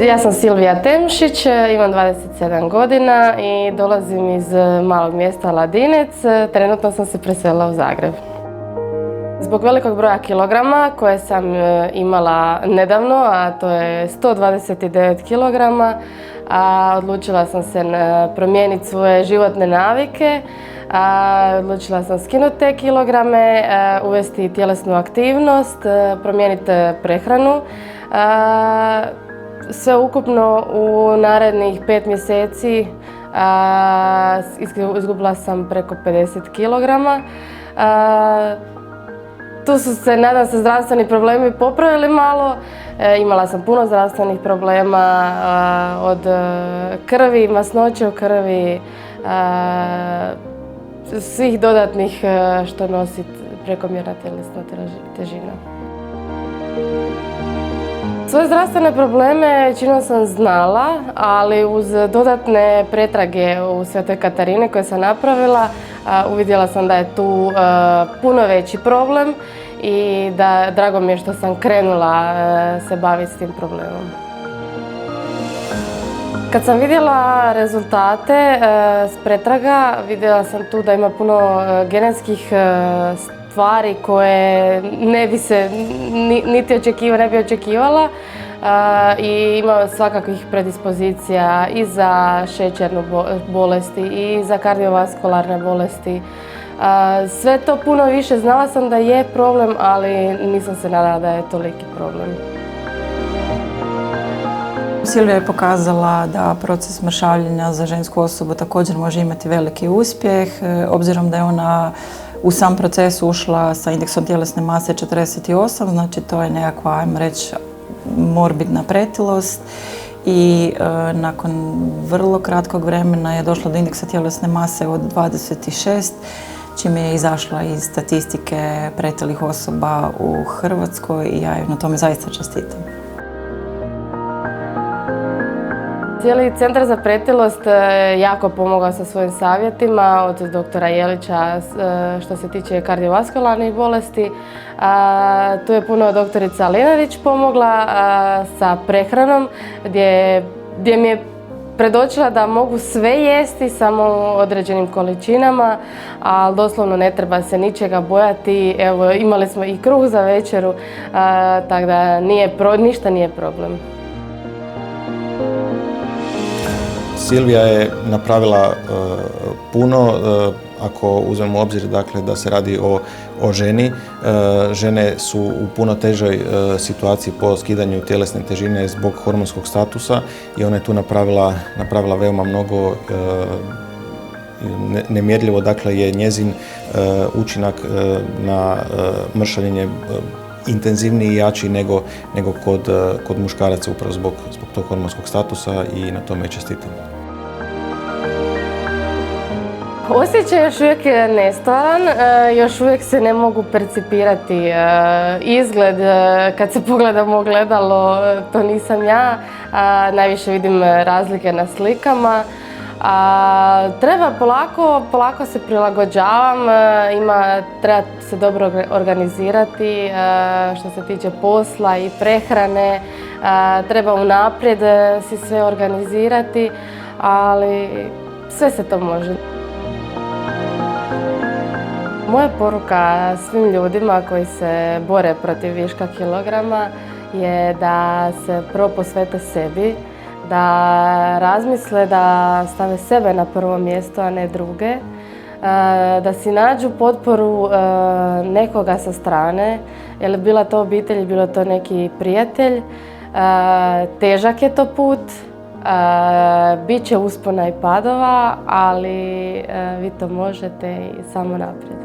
Ja sam Silvija Temšić, imam 27 godina i dolazim iz malog mjesta Ladinec. Trenutno sam se preselila u Zagreb. Zbog velikog broja kilograma koje sam imala nedavno, a to je 129 kilograma, odlučila sam se promijeniti svoje životne navike. Odlučila sam skinuti te kilograme, uvesti tjelesnu aktivnost, promijeniti prehranu. Sve ukupno u narednih 5 mjeseci izgubila sam preko 50 kilograma. Tu su se, nadam se, zdravstveni problemi popravili malo. Imala sam puno zdravstvenih problema, od krvi, masnoće u krvi, svih dodatnih što nosi prekomjerna tjelesna težina. Svoje zdravstvene probleme većinom sam znala, ali uz dodatne pretrage u Svetoj Katarini koje sam napravila, uvidjela sam da je tu puno veći problem i da drago mi je što sam krenula se baviti s tim problemom. Kad sam vidjela rezultate s pretraga, vidjela sam tu da ima puno genetskih stvari koje ne bi se ne bi očekivala i ima svakakvih predispozicija i za šećernu bolesti i za kardiovaskularne bolesti. Sve to puno više, znala sam da je problem, ali nisam se nadala da je toliki problem. Silvija je pokazala da proces mršavljenja za žensku osobu također može imati veliki uspjeh, obzirom da je ona u sam proces ušla sa indeksom tjelesne mase 48, znači to je nekakva, ajmo reći, morbidna pretilost i nakon vrlo kratkog vremena je došla do indeksa tjelesne mase od 26, čime je izašla iz statistike pretilih osoba u Hrvatskoj i ja joj na tome zaista čestitam. Cijeli centar za pretilost jako pomogao sa svojim savjetima, od doktora Jelića što se tiče kardiovaskularnih bolesti. Tu je puno doktorica Linarić pomogla sa prehranom, gdje mi je predočila da mogu sve jesti samo u određenim količinama, ali doslovno ne treba se ničega bojati. Evo, imali smo i kruh za večeru, tako da ništa nije problem. Silvija je napravila puno, ako uzmemo u obzir dakle, da se radi o ženi. Žene su u puno težoj situaciji po skidanju tjelesne težine zbog hormonskog statusa i ona je tu napravila veoma mnogo. Nemjerljivo dakle, je njezin učinak na mršavljenje intenzivniji i jači nego kod muškaraca upravo zbog tog hormonskog statusa i na tome čestitam. Osjećaj još uvijek je nestvaran, još uvijek se ne mogu percipirati. Izgled, kad se pogledam u ogledalo, to nisam ja, najviše vidim razlike na slikama. Treba polako se prilagođavam, treba se dobro organizirati što se tiče posla i prehrane, treba unaprijed si sve organizirati, ali sve se to može. Moja poruka svim ljudima koji se bore protiv viška kilograma je da se prvo posvete sebi, da razmisle da stave sebe na prvo mjesto, a ne druge, da si nađu potporu nekoga sa strane, jer bila to obitelj, bilo to neki prijatelj. Težak je to put, bit će uspona i padova, ali vi to možete i samo naprijed.